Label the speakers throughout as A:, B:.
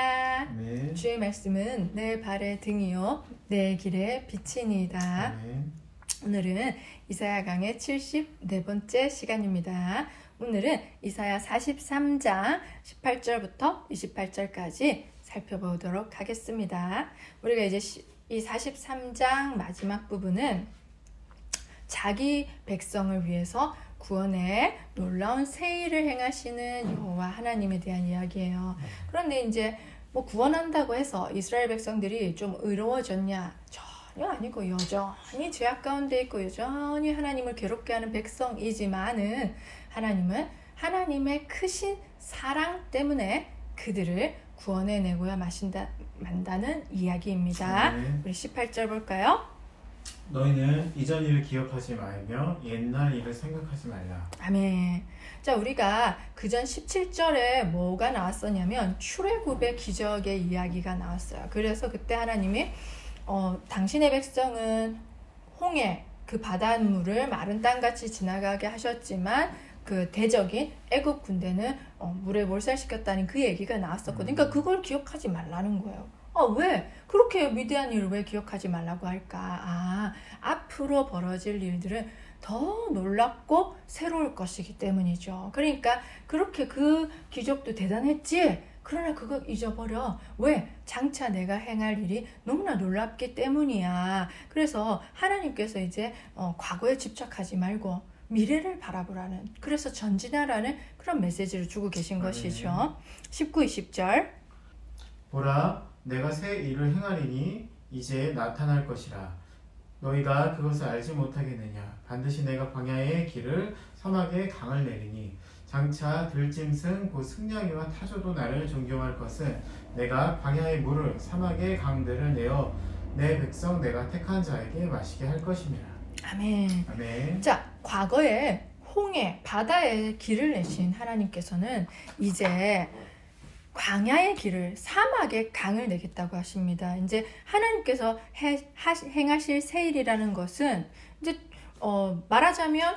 A: 할렐루야.
B: 아멘.
A: 주의 말씀은 내 발의 등이요 내 길의 빛이니이다.
B: 아멘.
A: 오늘은 이사야 강의 74번째 시간입니다. 오늘은 이사야 43장 18절부터 28절까지 살펴보도록 하겠습니다. 우리가 이제 이 43장 마지막 부분은 자기 백성을 위해서 구원의 놀라운 새 일을 행하시는 여호와 하나님에 대한 이야기예요. 그런데 이제 뭐 구원한다고 해서 이스라엘 백성들이 좀 의로워졌냐? 전혀 아니고 여전히 죄악 가운데 있고 여전히 하나님을 괴롭게 하는 백성이지만은 하나님은 하나님의 크신 사랑 때문에 그들을 구원해내고야 만다는 이야기입니다. 우리 18절 볼까요?
B: 너희는 이전 일을 기억하지 말며 옛날 일을 생각하지 말라.
A: 아멘. 자, 우리가 그전 17절에 뭐가 나왔었냐면 출애굽의 기적의 이야기가 나왔어요. 그래서 그때 하나님이 당신의 백성은 홍해 그 바닷물을 마른 땅같이 지나가게 하셨지만 그 대적인 애굽 군대는 물에 몰살시켰다는 그 얘기가 나왔었거든요. 그러니까 그걸 기억하지 말라는 거예요. 왜? 그렇게 위대한 일을 왜 기억하지 말라고 할까? 앞으로 벌어질 일들은 더 놀랍고 새로울 것이기 때문이죠. 그러니까 그렇게 그 기적도 대단했지? 그러나 그거 잊어버려. 왜? 장차 내가 행할 일이 너무나 놀랍기 때문이야. 그래서 하나님께서 이제 과거에 집착하지 말고 미래를 바라보라는, 그래서 전진하라는 그런 메시지를 주고 계신 것이죠. 19, 20절.
B: 보라, 내가 새 일을 행하리니 이제 나타날 것이라. 너희가 그것을 알지 못하겠느냐? 반드시 내가 광야의 길을 사막의 강을 내리니 장차 들짐승 곧 승냥이와 타조도 나를 존경할 것은 내가 광야의 물을 사막의 강들을 내어 내 백성 내가 택한 자에게 마시게 할 것임이라.
A: 아멘.
B: 아멘.
A: 자, 과거에 홍해, 바다의 길을 내신 하나님께서는 이제 광야의 길을, 사막의 강을 내겠다고 하십니다. 이제 하나님께서 행하실 새 일이라는 것은 이제 말하자면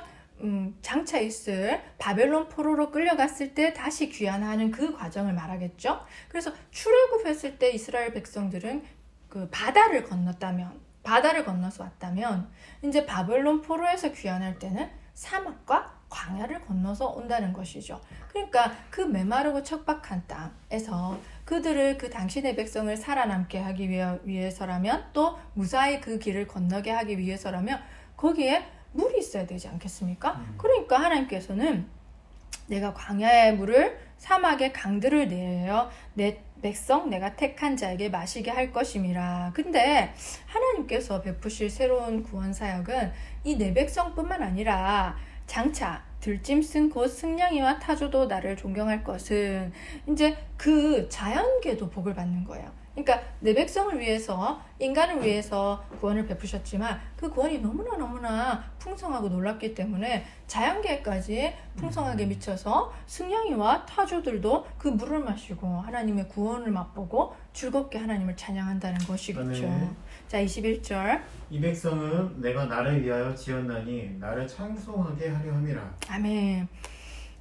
A: 장차 있을 바벨론 포로로 끌려갔을 때 다시 귀환하는 그 과정을 말하겠죠. 그래서 출애굽했을 때 이스라엘 백성들은 그 바다를 건너서 왔다면 이제 바벨론 포로에서 귀환할 때는 사막과 광야를 건너서 온다는 것이죠. 그러니까 그 메마르고 척박한 땅에서 그들을, 그 당신의 백성을 살아남게 하기 위해서라면, 또 무사히 그 길을 건너게 하기 위해서라면 거기에 물이 있어야 되지 않겠습니까? 그러니까 하나님께서는 내가 광야의 물을 사막의 강들을 내어 내 백성 내가 택한 자에게 마시게 할 것임이라. 근데 하나님께서 베푸실 새로운 구원 사역은 이 내 백성뿐만 아니라 장차 들짐승 곧 승냥이와 타조도 나를 존경할 것은 이제 그 자연계도 복을 받는 거예요. 그러니까 내 백성을 위해서, 인간을 위해서 구원을 베푸셨지만 그 구원이 너무나 풍성하고 놀랍기 때문에 자연계까지 풍성하게 미쳐서 승냥이와 타조들도 그 물을 마시고 하나님의 구원을 맛보고 즐겁게 하나님을 찬양한다는 것이겠죠.
B: 네.
A: 자, 21절.
B: 이 백성은 내가 나를 위하여 지었나니 나를 찬송하게 하려 함이라.
A: 아멘.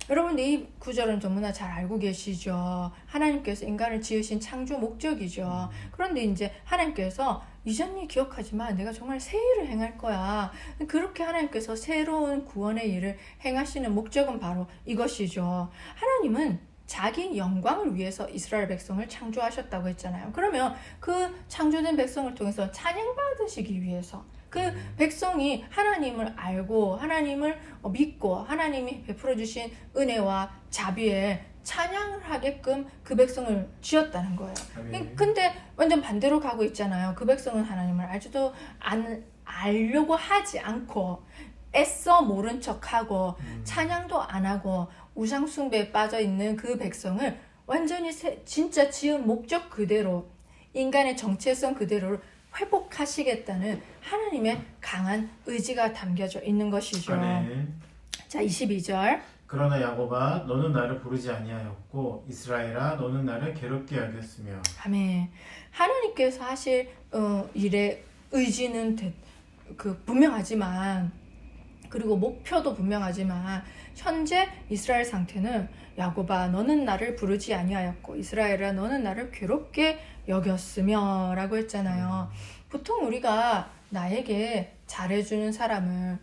A: 여러분, 이 구절은 너무나 잘 알고 계시죠. 하나님께서 인간을 지으신 창조 목적이죠. 그런데 이제 하나님께서 이전 일 기억하지만 내가 정말 새 일을 행할 거야. 그렇게 하나님께서 새로운 구원의 일을 행하시는 목적은 바로 이것이죠. 하나님은 자기 영광을 위해서 이스라엘 백성을 창조하셨다고 했잖아요. 그러면 그 창조된 백성을 통해서 찬양받으시기 위해서, 그 백성이 하나님을 알고 하나님을 믿고 하나님이 베풀어 주신 은혜와 자비에 찬양을 하게끔 그 백성을 지었다는 거예요. 근데 완전 반대로 가고 있잖아요. 그 백성은 하나님을 알려고 하지 않고 애써 모른 척하고 찬양도 안 하고 우상 숭배에 빠져 있는 그 백성을 완전히 진짜 지은 목적 그대로, 인간의 정체성 그대로를 회복하시겠다는 하나님의 강한 의지가 담겨져 있는 것이죠.
B: 아멘.
A: 자, 22절.
B: 그러나 야곱아 너는 나를 부르지 아니하였고 이스라엘아 너는 나를 괴롭게 여겼으며.
A: 아멘. 하나님께서 하실 일의 의지는 분명하지만 그리고 목표도 분명하지만 현재 이스라엘 상태는 야곱아 너는 나를 부르지 아니하였고 이스라엘아 너는 나를 괴롭게 여겼으며 라고 했잖아요. 보통 우리가 나에게 잘해주는 사람을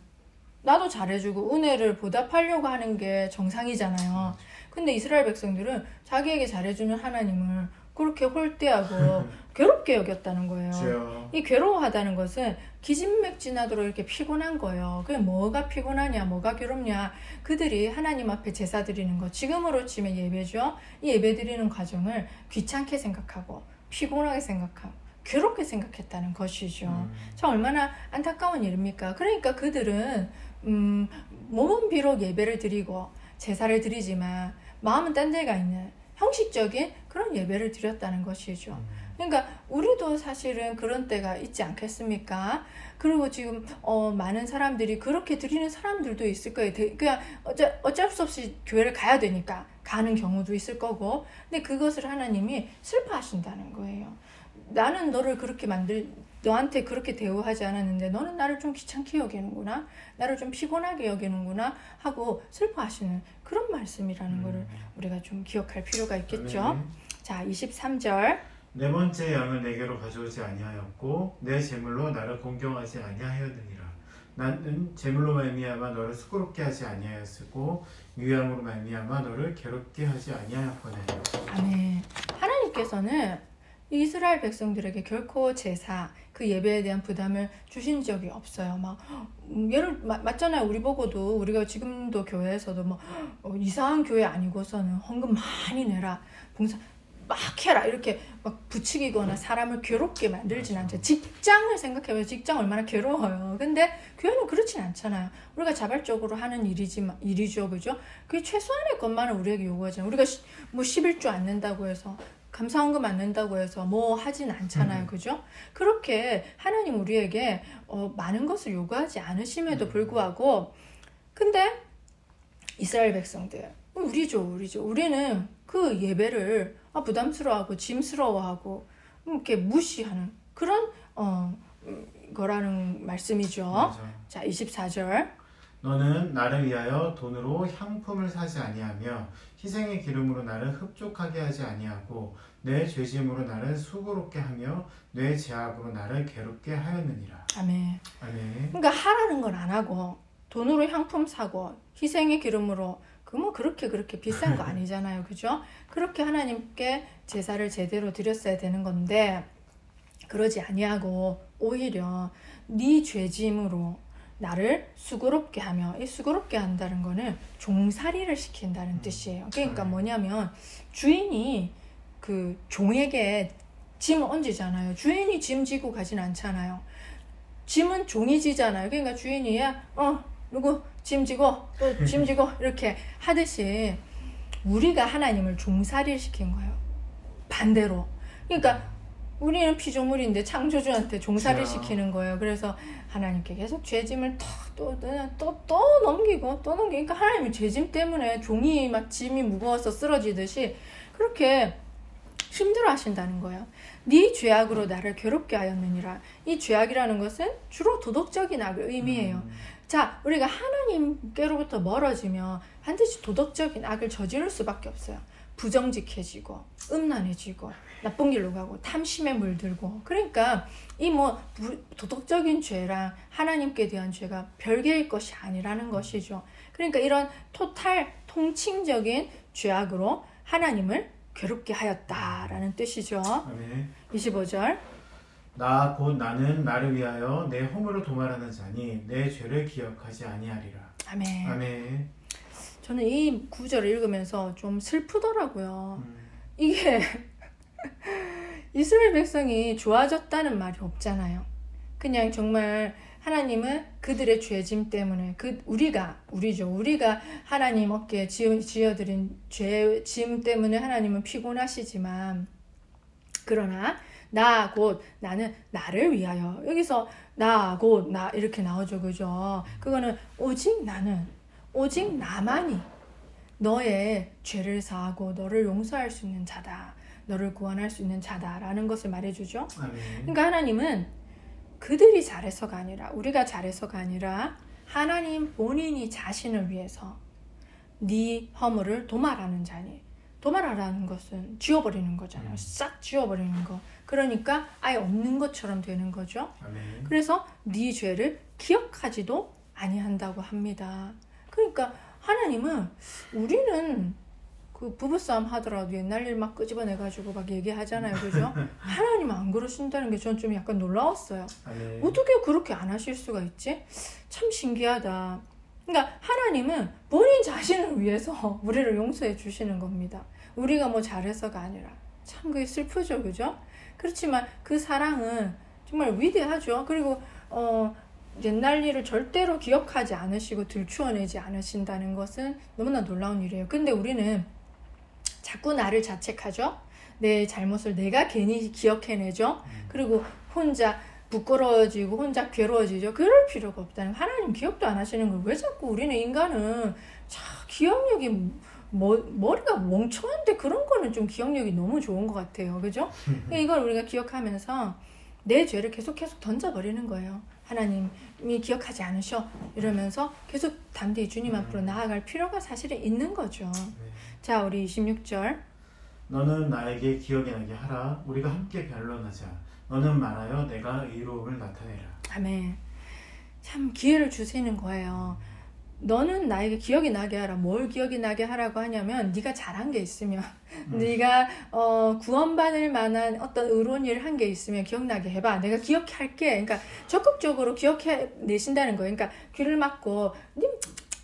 A: 나도 잘해주고 은혜를 보답하려고 하는 게 정상이잖아요. 근데 이스라엘 백성들은 자기에게 잘해주는 하나님을 그렇게 홀대하고 괴롭게 여겼다는 거예요.
B: 주여.
A: 이 괴로워하다는 것은 기진맥진하도록 이렇게 피곤한 거예요. 그게 뭐가 피곤하냐, 뭐가 괴롭냐. 그들이 하나님 앞에 제사 드리는 거, 지금으로 치면 예배죠. 이 예배 드리는 과정을 귀찮게 생각하고 피곤하게 생각하고 괴롭게 생각했다는 것이죠. 참 얼마나 안타까운 일입니까? 그러니까 그들은 몸은 비록 예배를 드리고 제사를 드리지만 마음은 딴 데가 있는 형식적인 그런 예배를 드렸다는 것이죠. 그러니까 우리도 사실은 그런 때가 있지 않겠습니까? 그리고 지금 많은 사람들이 그렇게 드리는 사람들도 있을 거예요. 그냥 어쩔 수 없이 교회를 가야 되니까 가는 경우도 있을 거고, 근데 그것을 하나님이 슬퍼하신다는 거예요. 나는 너를 그렇게 너한테 그렇게 대우하지 않았는데 너는 나를 좀 귀찮게 여기는구나, 나를 좀 피곤하게 여기는구나 하고 슬퍼하시는 그런 말씀이라는 거를 우리가 좀 기억할 필요가 있겠죠.
B: 아멘.
A: 자, 23절.
B: 네 번째 양을 내게로 가져오지 아니하였고 내 제물로 나를 공경하지 아니하였느니라. 나는 제물로 말미암아 너를 수고롭게 하지 아니하였고 유향으로 말미암아 너를 괴롭게 하지 아니하였거늘.
A: 아멘. 하나님께서는 이스라엘 백성들에게 결코 제사, 그 예배에 대한 부담을 주신 적이 없어요. 맞잖아요. 우리 보고도 우리가 지금도 교회에서도 이상한 교회 아니고서는 헌금 많이 내라, 봉사 막 해라 이렇게 막 부추기거나 사람을 괴롭게 만들진 않죠. 직장을 생각해봐요. 직장 얼마나 괴로워요. 근데 교회는 그렇진 않잖아요. 우리가 자발적으로 하는 일이죠, 그죠? 그게 최소한의 것만을 우리에게 요구하잖아요. 우리가 11조 안 낸다고 해서, 감사헌금 안 낸다고 해서 뭐 하진 않잖아요, 그죠? 그렇게 하나님 우리에게 많은 것을 요구하지 않으심에도 불구하고, 근데 이스라엘 백성들, 우리죠. 우리는 그 예배를 부담스러워하고 짐스러워하고 이렇게 무시하는 그런 거라는 말씀이죠.
B: 맞아.
A: 자, 24절.
B: 너는 나를 위하여 돈으로 향품을 사지 아니하며 희생의 기름으로 나를 흡족하게 하지 아니하고 내 죄짐으로 나를 수고롭게 하며 내 죄악으로 나를 괴롭게 하였느니라.
A: 아멘.
B: 아멘.
A: 그러니까 하라는 건 안 하고 돈으로 향품 사고 희생의 기름으로 그렇게 비싼 거 아니잖아요, 그죠? 그렇게 하나님께 제사를 제대로 드렸어야 되는 건데 그러지 아니하고 오히려 네 죄짐으로 나를 수고롭게 하며, 이 수고롭게 한다는 거는 종살이를 시킨다는 뜻이에요. 그러니까 뭐냐면 주인이 그 종에게 짐을 얹으잖아요. 주인이 짐 지고 가진 않잖아요. 짐은 종이 지잖아요. 그러니까 주인이 누구 짐 지고 또 짐 지고 이렇게 하듯이 우리가 하나님을 종살이를 시킨 거예요. 반대로. 그러니까 우리는 피조물인데 창조주한테 종살이를 시키는 거예요. 그래서 하나님께 계속 죄짐을 또 넘기고 또 넘기니까 하나님이 죄짐 때문에 종이 막 짐이 무거워서 쓰러지듯이 그렇게 힘들어 하신다는 거예요. 네 죄악으로 나를 괴롭게 하였느니라. 이 죄악이라는 것은 주로 도덕적인 악을 의미해요. 자, 우리가 하나님께로부터 멀어지면 반드시 도덕적인 악을 저지를 수밖에 없어요. 부정직해지고 음란해지고 나쁜 길로 가고 탐심에 물들고. 그러니까 이 도덕적인 죄랑 하나님께 대한 죄가 별개의 것이 아니라는 것이죠. 그러니까 이런 통칭적인 죄악으로 하나님을 괴롭게 하였다라는 뜻이죠.
B: 아멘.
A: 25절.
B: 나 곧 나는 나를 위하여 내 허물을 도말하는 자니 내 죄를 기억하지 아니하리라.
A: 아멘.
B: 아멘.
A: 저는 이 구절을 읽으면서 좀 슬프더라고요. 이게 이스라엘 백성이 좋아졌다는 말이 없잖아요. 그냥 정말 하나님은 그들의 죄짐 때문에 우리가 하나님 어깨에 지어드린 죄짐 때문에 하나님은 피곤하시지만, 그러나 나 곧 나는 나를 위하여, 여기서 나 곧 나 이렇게 나오죠, 그죠? 그거는 오직 나만이 너의 죄를 사하고 너를 용서할 수 있는 자다, 너를 구원할 수 있는 자다라는 것을 말해주죠.
B: 아멘.
A: 그러니까 하나님은 그들이 잘해서가 아니라, 우리가 잘해서가 아니라 하나님 본인이 자신을 위해서 네 허물을 도말하는 자니, 도말하라는 것은 지워버리는 거잖아요. 싹 지워버리는 거. 그러니까 아예 없는 것처럼 되는 거죠.
B: 아멘.
A: 그래서 네 죄를 기억하지도 아니한다고 합니다. 그러니까 하나님은, 우리는 그 부부싸움 하더라도 옛날 일 막 끄집어내가지고 막 얘기하잖아요. 그죠? 하나님은 안 그러신다는 게 전 좀 약간 놀라웠어요.
B: 아멘.
A: 어떻게 그렇게 안 하실 수가 있지? 참 신기하다. 그러니까 하나님은 본인 자신을 위해서 우리를 용서해 주시는 겁니다. 우리가 뭐 잘해서가 아니라. 참 그게 슬프죠. 그죠? 그렇지만 그 사랑은 정말 위대하죠. 그리고 옛날 일을 절대로 기억하지 않으시고 들추어내지 않으신다는 것은 너무나 놀라운 일이에요. 근데 우리는 자꾸 나를 자책하죠. 내 잘못을 내가 괜히 기억해내죠. 그리고 혼자 부끄러워지고 혼자 괴로워지죠. 그럴 필요가 없다는, 하나님 기억도 안 하시는 걸 왜 자꾸 우리는 인간은 기억력이 머리가 멍청한데 그런 거는 좀 기억력이 너무 좋은 것 같아요. 그죠? 이걸 우리가 기억하면서 내 죄를 계속 던져버리는 거예요. 하나님이 기억하지 않으셔 이러면서 계속 담대히 주님 앞으로 나아갈 필요가 사실은 있는 거죠. 자, 우리 26절.
B: 너는 나에게 기억이 나게 하라. 우리가 함께 변론하자. 너는 말하여 내가 의로움을 나타내라.
A: 아멘. 참 기회를 주시는 거예요. 너는 나에게 기억이 나게 하라. 뭘 기억이 나게 하라고 하냐면, 네가 잘한 게 있으면, 네가 구원받을 만한 어떤 의로운 일을 한 게 있으면 기억나게 해봐. 내가 기억할게. 그러니까 적극적으로 기억해 내신다는 거예요. 그러니까 귀를 막고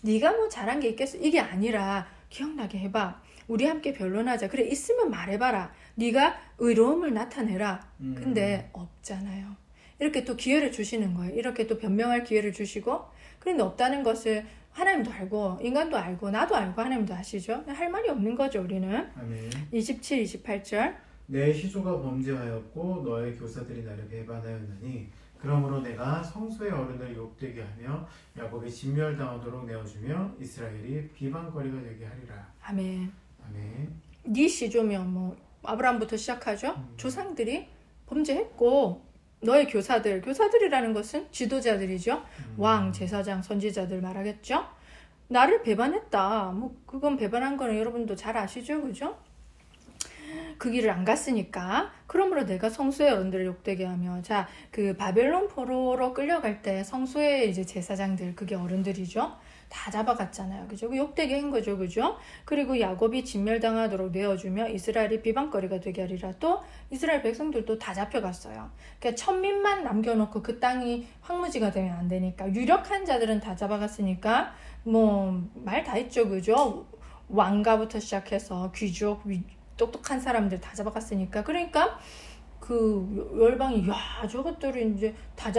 A: 네가 뭐 잘한 게 있겠어, 이게 아니라 기억나게 해봐. 우리 함께 변론하자. 그래, 있으면 말해봐라. 네가 의로움을 나타내라. 근데 없잖아요. 이렇게 또 기회를 주시는 거예요. 이렇게 또 변명할 기회를 주시고, 그런데 없다는 것을 하나님도 알고 인간도 알고 나도 알고 하나님도 아시죠. 할 말이 없는 거죠, 우리는.
B: 아멘.
A: 27, 28절.
B: 내 시조가 범죄하였고 너의 교사들이 나를 배반하였나니 그러므로 내가 성소의 어른을 욕되게 하며 야곱이 진멸당하도록 내어주며 이스라엘이 비방거리가 되게 하리라.
A: 아멘.
B: 아멘.
A: 네 시조면 뭐 아브라함부터 시작하죠. 조상들이 범죄했고 너의 교사들이라는 것은 지도자들이죠. 왕, 제사장, 선지자들 말하겠죠. 나를 배반했다. 뭐 그건 배반한 거는 여러분도 잘 아시죠, 그죠? 그 길을 안 갔으니까. 그러므로 내가 성소의 어른들을 욕되게 하며, 자, 그 바벨론 포로로 끌려갈 때 성소의 이제 제사장들, 그게 어른들이죠. 다 잡아갔잖아요. 그죠? 욕되게 한 거죠. 그죠? 그리고 야곱이 진멸당하도록 내어주며 이스라엘이 비방거리가 되게 하리라. 또 이스라엘 백성들도 다 잡혀갔어요. 그러니까 천민만 남겨놓고 그 땅이 황무지가 되면 안 되니까. 유력한 자들은 다 잡아갔으니까 뭐 말 다 했죠. 그죠? 왕가부터 시작해서 귀족, 똑똑한 사람들 다 잡아갔으니까. 그러니까 그 열방이, 야, 저것들이 이제 다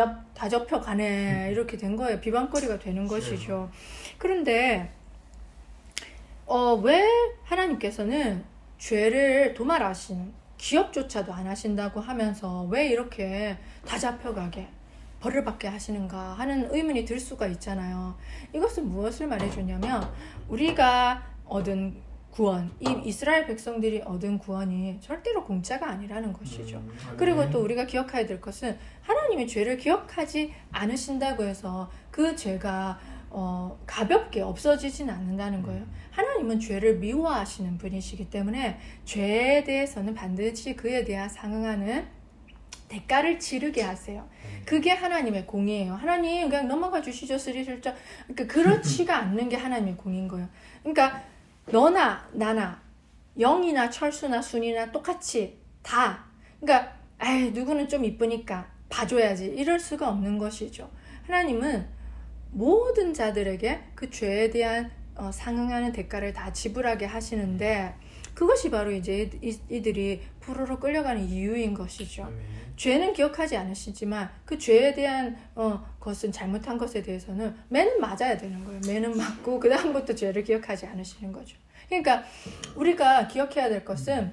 A: 잡혀가네, 이렇게 된 거예요. 비방거리가 되는 것이죠. 그런데 왜 하나님께서는 죄를 도말하시는, 기억조차도 안 하신다고 하면서 왜 이렇게 다 잡혀가게, 벌을 받게 하시는가 하는 의문이 들 수가 있잖아요. 이것은 무엇을 말해주냐면, 우리가 얻은 구원, 이 이스라엘 백성들이 얻은 구원이 절대로 공짜가 아니라는 것이죠. 그리고 또 우리가 기억해야 될 것은, 하나님의 죄를 기억하지 않으신다고 해서 그 죄가 가볍게 없어지진 않는다는 거예요. 하나님은 죄를 미워하시는 분이시기 때문에 죄에 대해서는 반드시 그에 대한 상응하는 대가를 치르게 하세요. 그게 하나님의 공이에요. 하나님 그냥 넘어가 주시죠, 스리슬쩍. 그러니까 그렇지가 않는 게 하나님의 공인 거예요. 그러니까 너나 나나, 영이나 철수나 순이나 똑같이 다, 그러니까 누구는 좀 이쁘니까 봐줘야지, 이럴 수가 없는 것이죠. 하나님은 모든 자들에게 그 죄에 대한 상응하는 대가를 다 지불하게 하시는데, 그것이 바로 이제 이들이 포로로 끌려가는 이유인 것이죠.
B: 아멘.
A: 죄는 기억하지 않으시지만 그 죄에 대한 것은, 잘못한 것에 대해서는 매는 맞아야 되는 거예요. 매는 맞고 그 다음부터 죄를 기억하지 않으시는 거죠. 그러니까 우리가 기억해야 될 것은,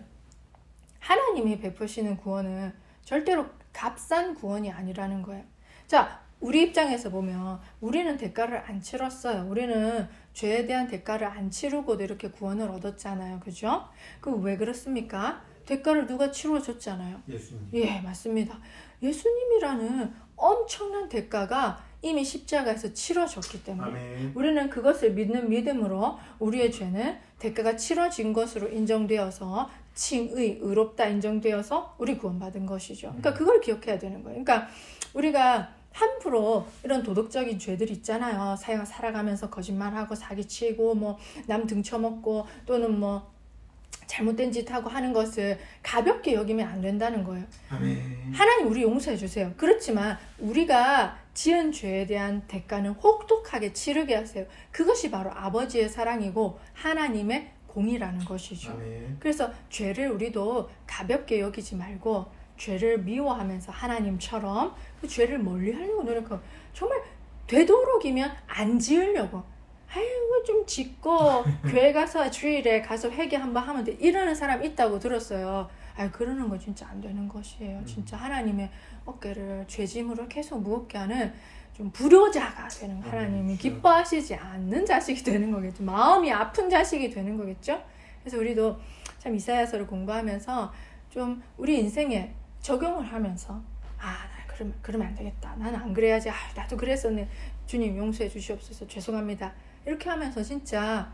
A: 하나님이 베푸시는 구원은 절대로 값싼 구원이 아니라는 거예요. 자, 우리 입장에서 보면 우리는 대가를 안 치렀어요. 우리는 죄에 대한 대가를 안 치르고도 이렇게 구원을 얻었잖아요. 그죠? 그 왜 그렇습니까? 대가를 누가 치러줬잖아요.
B: 예수님.
A: 예, 맞습니다. 예수님이라는 엄청난 대가가 이미 십자가에서 치러졌기 때문에
B: 아멘.
A: 우리는 그것을 믿는 믿음으로 우리의 죄는 대가가 치러진 것으로 인정되어서 칭의, 의롭다 인정되어서 우리 구원받은 것이죠. 그러니까 그걸 기억해야 되는 거예요. 그러니까 우리가 함부로 이런 도덕적인 죄들 있잖아요. 살아가면서 거짓말하고 사기치고 뭐 남 등쳐먹고 또는 뭐 잘못된 짓 하고 하는 것을 가볍게 여기면 안 된다는 거예요.
B: 아멘.
A: 하나님 우리 용서해 주세요. 그렇지만 우리가 지은 죄에 대한 대가는 혹독하게 치르게 하세요. 그것이 바로 아버지의 사랑이고 하나님의 공이라는 것이죠.
B: 아멘.
A: 그래서 죄를 우리도 가볍게 여기지 말고 죄를 미워하면서 하나님처럼 그 죄를 멀리 하려고 노력하고 정말 되도록이면 안 지으려고 아이고 좀 짓고 교회 가서 주일에 가서 회개 한번 하면 돼 이러는 사람 있다고 들었어요. 아 그러는 거 진짜 안 되는 것이에요. 진짜 하나님의 어깨를 죄짐으로 계속 무겁게 하는 좀 불효자가 되는 하나님이 기뻐하시지 않는 자식이 되는 거겠죠. 마음이 아픈 자식이 되는 거겠죠. 그래서 우리도 참 이사야서를 공부하면서 좀 우리 인생에 적용을 하면서 그러면 안 되겠다. 나는 안 그래야지. 나도 그랬었네. 주님 용서해 주시옵소서. 죄송합니다. 이렇게 하면서 진짜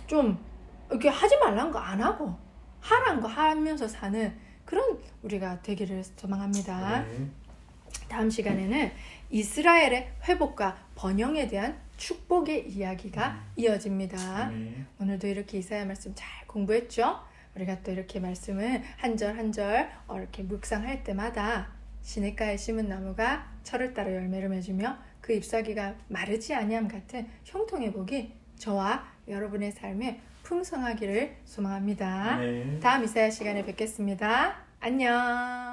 A: 좀 이렇게 하지 말란 거 안 하고 하란 거 하면서 사는 그런 우리가 되기를 소망합니다.
B: 아멘.
A: 다음 시간에는 이스라엘의 회복과 번영에 대한 축복의 이야기가 이어집니다.
B: 아멘.
A: 오늘도 이렇게 이사야 말씀 잘 공부했죠? 우리가 또 이렇게 말씀을 한 절 한 절 이렇게 묵상할 때마다 시냇가에 심은 나무가 철을 따라 열매를 맺으며 그 잎사귀가 마르지 아니함 같은 형통의 복이 저와 여러분의 삶에 풍성하기를 소망합니다.
B: 아멘.
A: 다음 이사야 시간에 뵙겠습니다. 안녕.